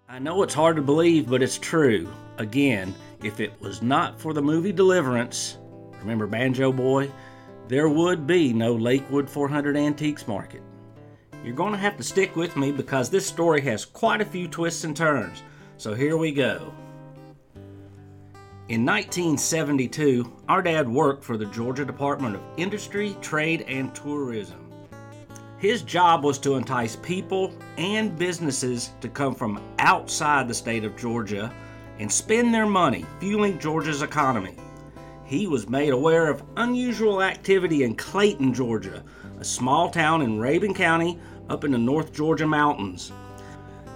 I know it's hard to believe, but it's true. Again, if it was not for the movie Deliverance, remember Banjo Boy, there would be no Lakewood 400 Antiques Market. You're going to have to stick with me because this story has quite a few twists and turns, so here we go. In 1972, our dad worked for the Georgia Department of Industry, Trade, and Tourism. His job was to entice people and businesses to come from outside the state of Georgia and spend their money fueling Georgia's economy. He was made aware of unusual activity in Clayton, Georgia, a small town in Rabun County up in the North Georgia mountains.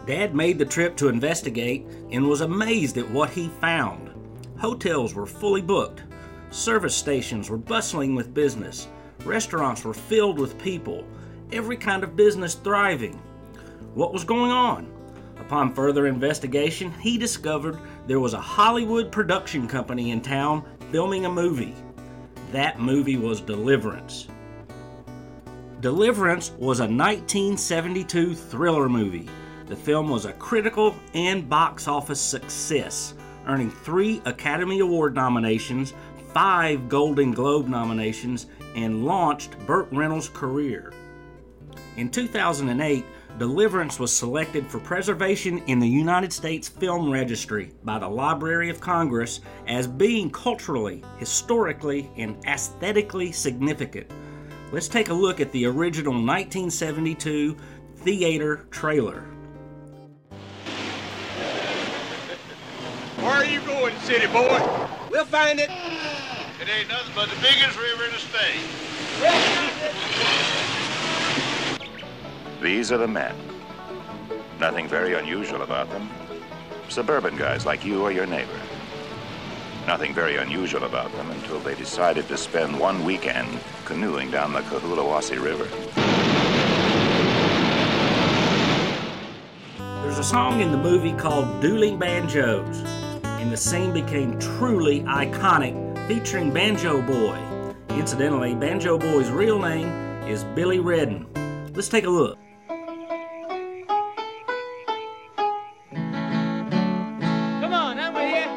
Dad made the trip to investigate and was amazed at what he found. Hotels were fully booked, service stations were bustling with business, restaurants were filled with people, every kind of business thriving. What was going on? Upon further investigation, he discovered there was a Hollywood production company in town filming a movie. That movie was Deliverance. Deliverance was a 1972 thriller movie. The film was a critical and box office success, earning 3 Academy Award nominations, 5 Golden Globe nominations, and launched Burt Reynolds' career. In 2008, Deliverance was selected for preservation in the United States Film Registry by the Library of Congress as being culturally, historically, and aesthetically significant. Let's take a look at the original 1972 theater trailer. Where are you going, city boy? We'll find it. It ain't nothing but the biggest river in the state. These are the men. Nothing very unusual about them. Suburban guys like you or your neighbor. Nothing very unusual about them until they decided to spend one weekend canoeing down the Cohulawasi River. There's a song in the movie called Dueling Banjos, and the scene became truly iconic, featuring Banjo Boy. Incidentally, Banjo Boy's real name is Billy Redden. Let's take a look. Come on, I'm with you.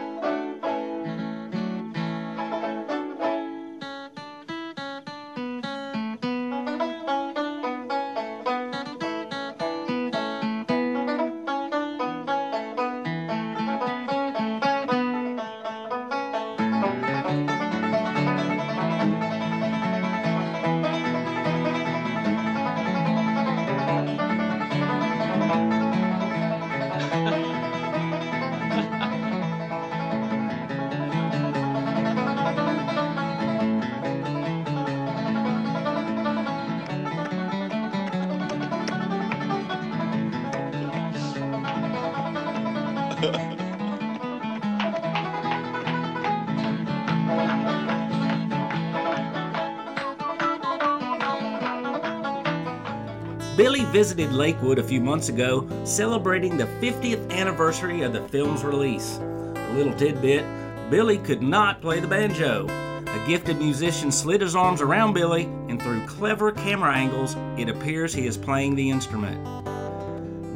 Billy visited Lakewood a few months ago, celebrating the 50th anniversary of the film's release. A little tidbit, Billy could not play the banjo. A gifted musician slid his arms around Billy, and through clever camera angles, it appears he is playing the instrument.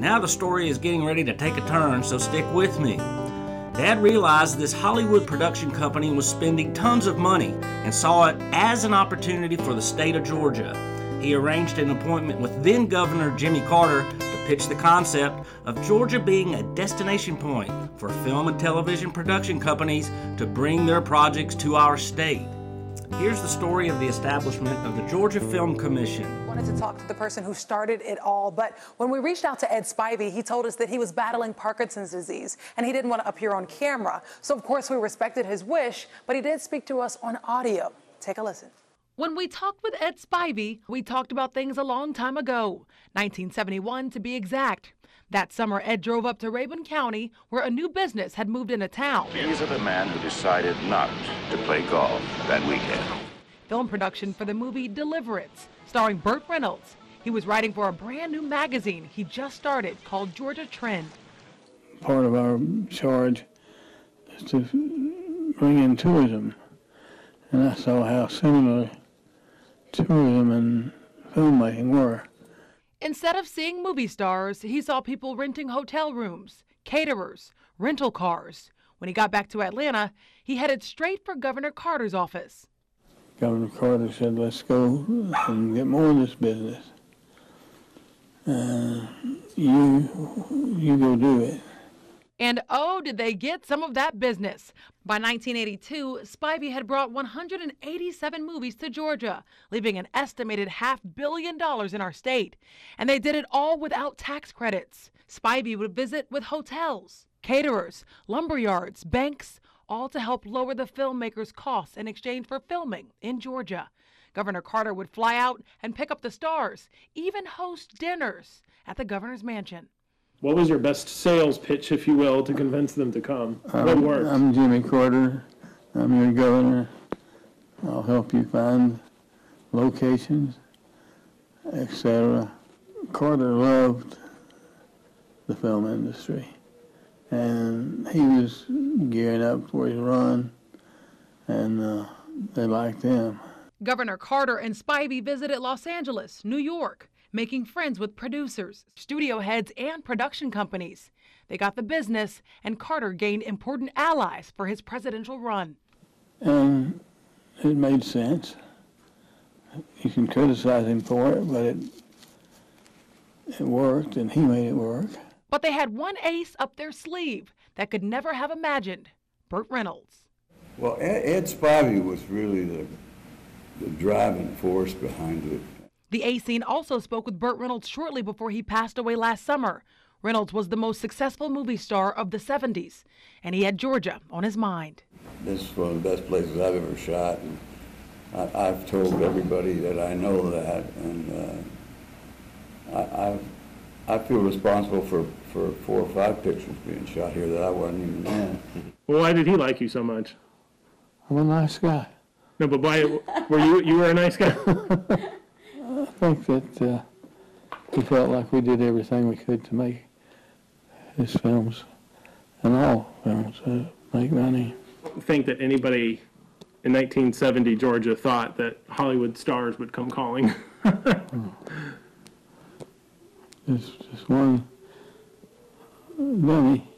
Now the story is getting ready to take a turn, so stick with me. Dad realized this Hollywood production company was spending tons of money and saw it as an opportunity for the state of Georgia. He arranged an appointment with then Governor Jimmy Carter to pitch the concept of Georgia being a destination point for film and television production companies to bring their projects to our state. Here's the story of the establishment of the Georgia Film Commission. Wanted to talk to the person who started it all, but when we reached out to Ed Spivey, he told us that he was battling Parkinson's disease and he didn't want to appear on camera. So of course we respected his wish, but he did speak to us on audio. Take a listen. When we talked with Ed Spivey, we talked about things a long time ago, 1971 to be exact. That summer, Ed drove up to Rabun County, where a new business had moved into town. These are the men who decided not to play golf that weekend. Film production for the movie Deliverance, starring Burt Reynolds. He was writing for a brand new magazine he just started called Georgia Trend. Part of our charge is to bring in tourism, and I saw how similar tourism and filmmaking were. Instead of seeing movie stars, he saw people renting hotel rooms, caterers, rental cars. When he got back to Atlanta, he headed straight for Governor Carter's office. Governor Carter said, let's go and get more of this business. You go do it. And oh, did they get some of that business. By 1982, Spivey had brought 187 movies to Georgia, leaving an estimated $500 million in our state. And they did it all without tax credits. Spivey would visit with hotels, caterers, lumberyards, banks, all to help lower the filmmakers' costs in exchange for filming in Georgia. Governor Carter would fly out and pick up the stars, even host dinners at the governor's mansion. What was your best sales pitch, if you will, to convince them to come? What worked? I'm Jimmy Carter. I'm your governor. I'll help you find locations, etc. Carter loved the film industry, and he was gearing up for his run, and they liked him. Governor Carter and Spivey visited Los Angeles, New York, making friends with producers, studio heads, and production companies. They got the business, and Carter gained important allies for his presidential run. And it made sense. You can criticize him for it, but it worked, and he made it work. But they had one ace up their sleeve that could never have imagined: Burt Reynolds. Well, Ed Spivey was really the driving force behind it. The A-Scene also spoke with Burt Reynolds shortly before he passed away last summer. Reynolds was the most successful movie star of the 70s, and he had Georgia on his mind. This is one of the best places I've ever shot, and I've told everybody that I know that, and I feel responsible for 4 or 5 pictures being shot here that I wasn't even in. Well, why did he like you so much? I'm a nice guy. No, but why were you were a nice guy? I think that we felt like we did everything we could to make his films, and all films, make money. I think that anybody in 1970 Georgia thought that Hollywood stars would come calling. It's just one dummy.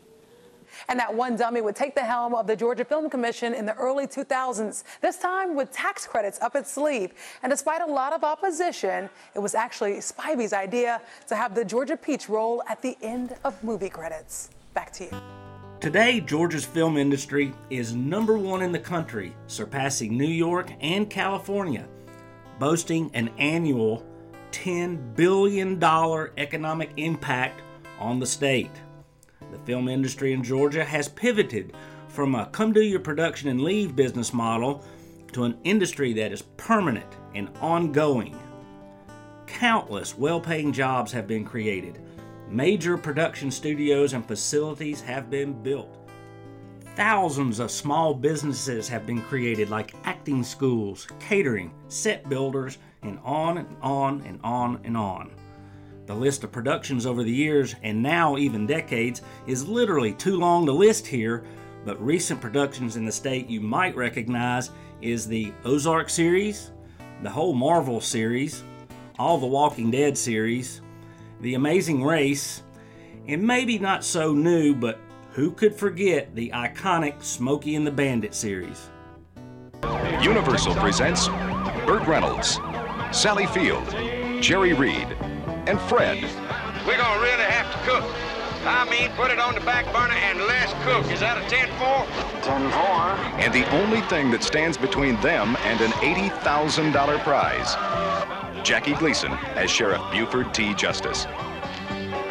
And that one dummy would take the helm of the Georgia Film Commission in the early 2000s, this time with tax credits up its sleeve. And despite a lot of opposition, it was actually Spivey's idea to have the Georgia Peach roll at the end of movie credits. Back to you. Today, Georgia's film industry is #1 in the country, surpassing New York and California, boasting an annual $10 billion economic impact on the state. The film industry in Georgia has pivoted from a come-do-your-production-and-leave business model to an industry that is permanent and ongoing. Countless well-paying jobs have been created. Major production studios and facilities have been built. Thousands of small businesses have been created, like acting schools, catering, set builders, and on and on and on and on. The list of productions over the years, and now even decades, is literally too long to list here, but recent productions in the state you might recognize is the Ozark series, the whole Marvel series, all the Walking Dead series, The Amazing Race, and maybe not so new, but who could forget the iconic Smokey and the Bandit series. Universal presents Burt Reynolds, Sally Field, Jerry Reed, and Fred. We're gonna really have to cook. I mean, put it on the back burner and let's cook. Is that a 10-4? 10-4. And the only thing that stands between them and an $80,000 prize. Jackie Gleason as Sheriff Buford T. Justice.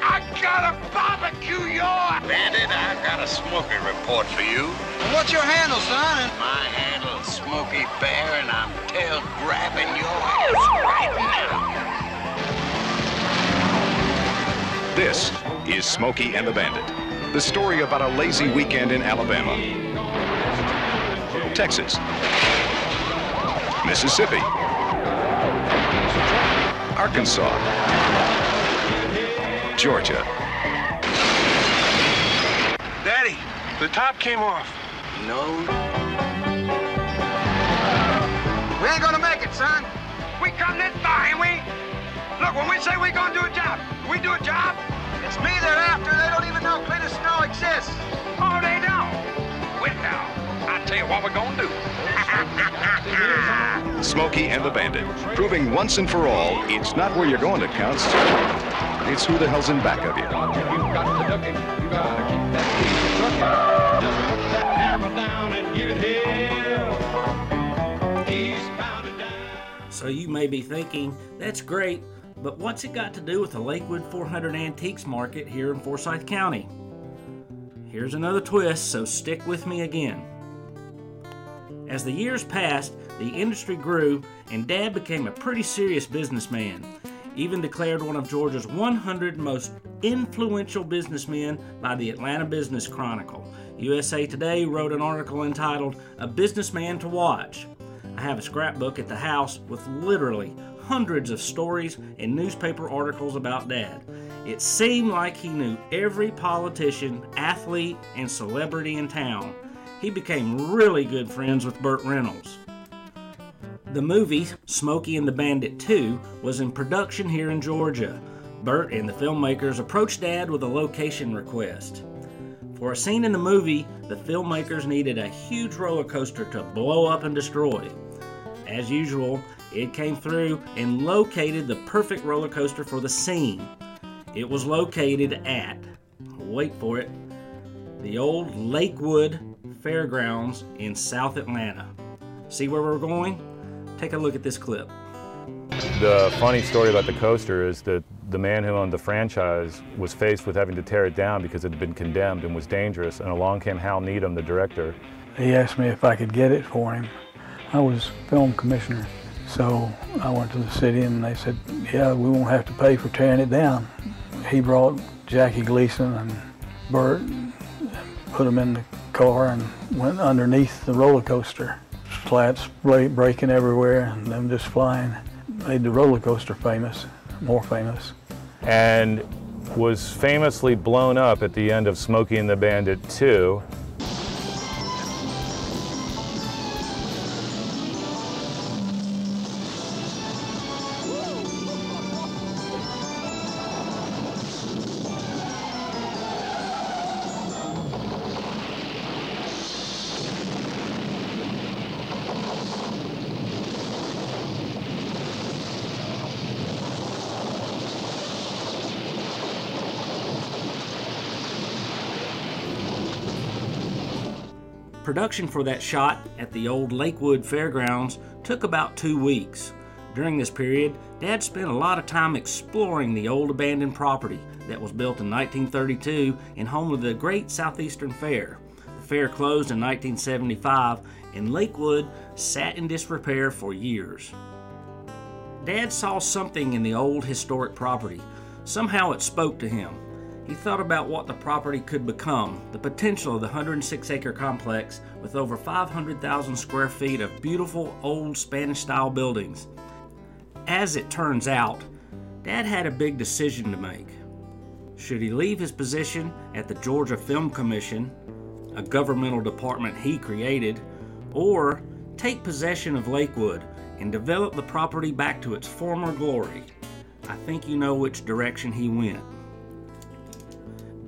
I gotta barbecue your Bandit. I got a Smokey report for you. What's your handle, son? My handle is Smokey Bear, and I'm tail grabbing your ass right now. This is Smokey and the Bandit, the story about a lazy weekend in Alabama, Texas, Mississippi, Arkansas, Georgia. Daddy, the top came off. No. We ain't gonna make it, son. We come this far, ain't we? Look, when we say we're gonna do a job, we do a job. It's me they're after. They don't even know clean snow exists. Oh, they don't. Well, I'll tell you what we're gonna do. Smokey and the Bandit, proving once and for all, it's not where you're going that counts. It's who the hell's in back of you. You've got to duck him. You gotta keep that piece trucking. Just put that hammer down and give it hell. He's pounded down. So you may be thinking, that's great, but what's it got to do with the Lakewood 400 Antiques Market here in Forsyth County? Here's another twist, so stick with me again. As the years passed, the industry grew, and Dad became a pretty serious businessman. Even declared one of Georgia's 100 most influential businessmen by the Atlanta Business Chronicle. USA Today wrote an article entitled, "A Businessman to Watch." I have a scrapbook at the house with literally hundreds of stories and newspaper articles about Dad. It seemed like he knew every politician, athlete, and celebrity in town. He became really good friends with Burt Reynolds. The movie, Smokey and the Bandit 2, was in production here in Georgia. Burt and the filmmakers approached Dad with a location request. For a scene in the movie, the filmmakers needed a huge roller coaster to blow up and destroy. As usual, it came through and located the perfect roller coaster for the scene. It was located at, wait for it, the old Lakewood Fairgrounds in South Atlanta. See where we're going? Take a look at this clip. The funny story about the coaster is that the man who owned the franchise was faced with having to tear it down because it had been condemned and was dangerous, and along came Hal Needham, the director. He asked me if I could get it for him. I was film commissioner, so I went to the city and they said, yeah, we won't have to pay for tearing it down. He brought Jackie Gleason and Burt, put them in the car and went underneath the roller coaster. Slats breaking everywhere and them just flying. Made the roller coaster famous, more famous. And was famously blown up at the end of Smokey and the Bandit 2. Production for that shot at the old Lakewood Fairgrounds took about 2 weeks. During this period, Dad spent a lot of time exploring the old abandoned property that was built in 1932 and home of the Great Southeastern Fair. The fair closed in 1975 and Lakewood sat in disrepair for years. Dad saw something in the old historic property. Somehow it spoke to him. He thought about what the property could become, the potential of the 106-acre complex with over 500,000 square feet of beautiful old Spanish-style buildings. As it turns out, Dad had a big decision to make. Should he leave his position at the Georgia Film Commission, a governmental department he created, or take possession of Lakewood and develop the property back to its former glory? I think you know which direction he went.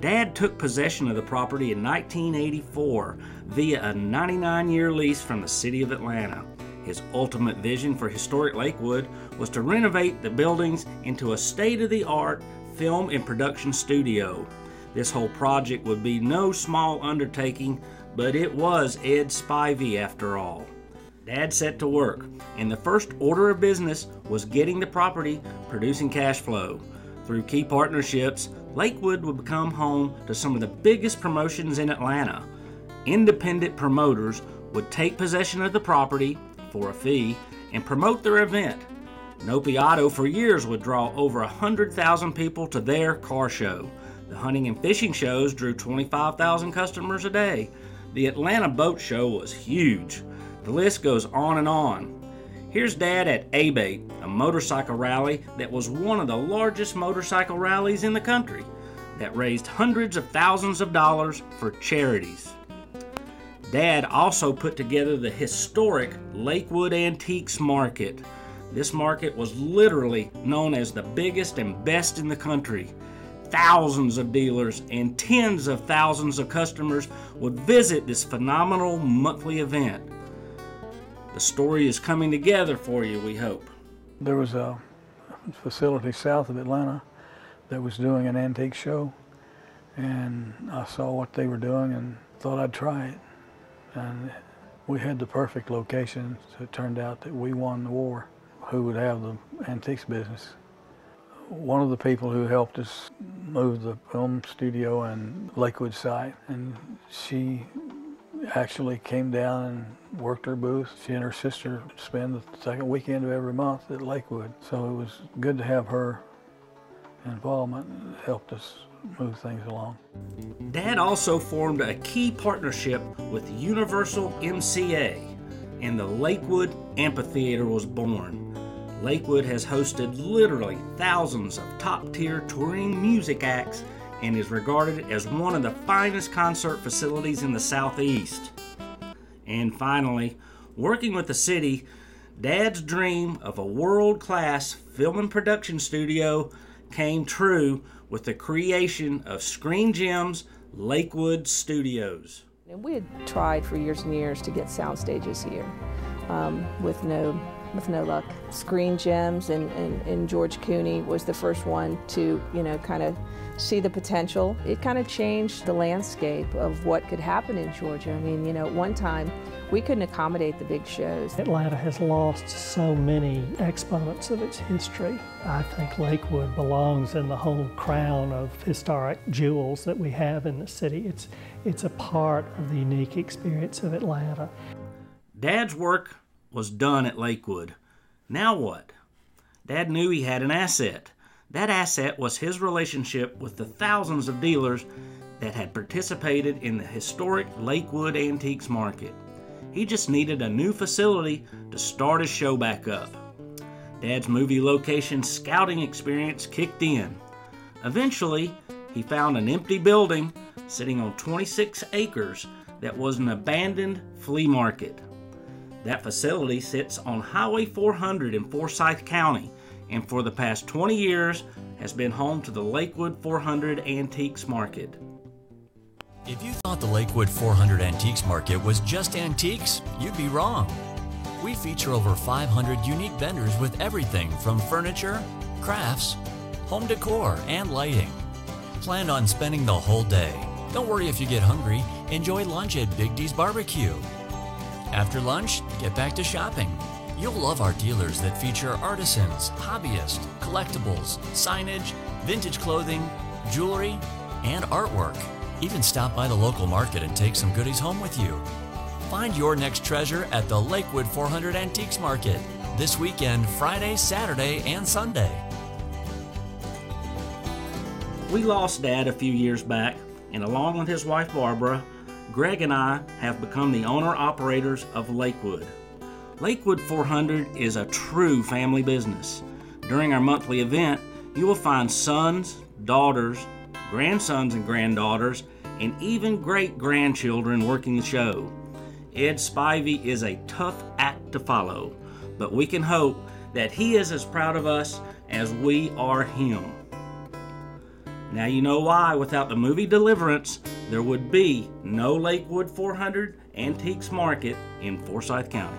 Dad took possession of the property in 1984 via a 99-year lease from the city of Atlanta. His ultimate vision for historic Lakewood was to renovate the buildings into a state-of-the-art film and production studio. This whole project would be no small undertaking, but it was Ed Spivey after all. Dad set to work, and the first order of business was getting the property producing cash flow. Through key partnerships, Lakewood would become home to some of the biggest promotions in Atlanta. Independent promoters would take possession of the property for a fee and promote their event. Nopi Auto for years would draw over 100,000 people to their car show. The hunting and fishing shows drew 25,000 customers a day. The Atlanta Boat Show was huge. The list goes on and on. Here's Dad at A-Bait, a motorcycle rally that was one of the largest motorcycle rallies in the country that raised hundreds of thousands of dollars for charities. Dad also put together the historic Lakewood Antiques Market. This market was literally known as the biggest and best in the country. Thousands of dealers and tens of thousands of customers would visit this phenomenal monthly event. The story is coming together for you, we hope. There was a facility south of Atlanta that was doing an antique show, and I saw what they were doing and thought I'd try it. And we had the perfect location, so it turned out that we won the war. Who would have the antiques business? One of the people who helped us move the film studio and Lakewood site, and she actually came down and worked her booth. She and her sister spend the second weekend of every month at Lakewood, so it was good to have her involvement. It helped us move things along. Dad also formed a key partnership with Universal MCA, and the Lakewood Amphitheater was born. Lakewood has hosted literally thousands of top-tier touring music acts and is regarded as one of the finest concert facilities in the Southeast. And finally, working with the city, Dad's dream of a world-class film and production studio came true with the creation of Screen Gems Lakewood Studios. We had tried for years and years to get sound stages here with no luck. Screen Gems and George Cooney was the first one to, kind of see the potential. It kind of changed the landscape of what could happen in Georgia. I mean, at one time, we couldn't accommodate the big shows. Atlanta has lost so many exponents of its history. I think Lakewood belongs in the whole crown of historic jewels that we have in the city. It's a part of the unique experience of Atlanta. Dad's work was done at Lakewood. Now what? Dad knew he had an asset. That asset was his relationship with the thousands of dealers that had participated in the historic Lakewood Antiques Market. He just needed a new facility to start his show back up. Dad's movie location scouting experience kicked in. Eventually, he found an empty building sitting on 26 acres that was an abandoned flea market. That facility sits on Highway 400 in Forsyth County, and for the past 20 years has been home to the Lakewood 400 Antiques Market. If you thought the Lakewood 400 Antiques Market was just antiques, you'd be wrong. We feature over 500 unique vendors with everything from furniture, crafts, home decor, and lighting. Plan on spending the whole day. Don't worry if you get hungry. Enjoy lunch at Big D's Barbecue. After lunch, get back to shopping. You'll love our dealers that feature artisans, hobbyists, collectibles, signage, vintage clothing, jewelry, and artwork. Even stop by the local market and take some goodies home with you. Find your next treasure at the Lakewood 400 Antiques Market this weekend, Friday, Saturday, and Sunday. We lost Dad a few years back, and along with his wife Barbara, Greg and I have become the owner-operators of Lakewood. Lakewood 400 is a true family business. During our monthly event, you will find sons, daughters, grandsons and granddaughters, and even great-grandchildren working the show. Ed Spivey is a tough act to follow, but we can hope that he is as proud of us as we are him. Now you know why without the movie Deliverance, there would be no Lakewood 400 Antiques Market in Forsyth County.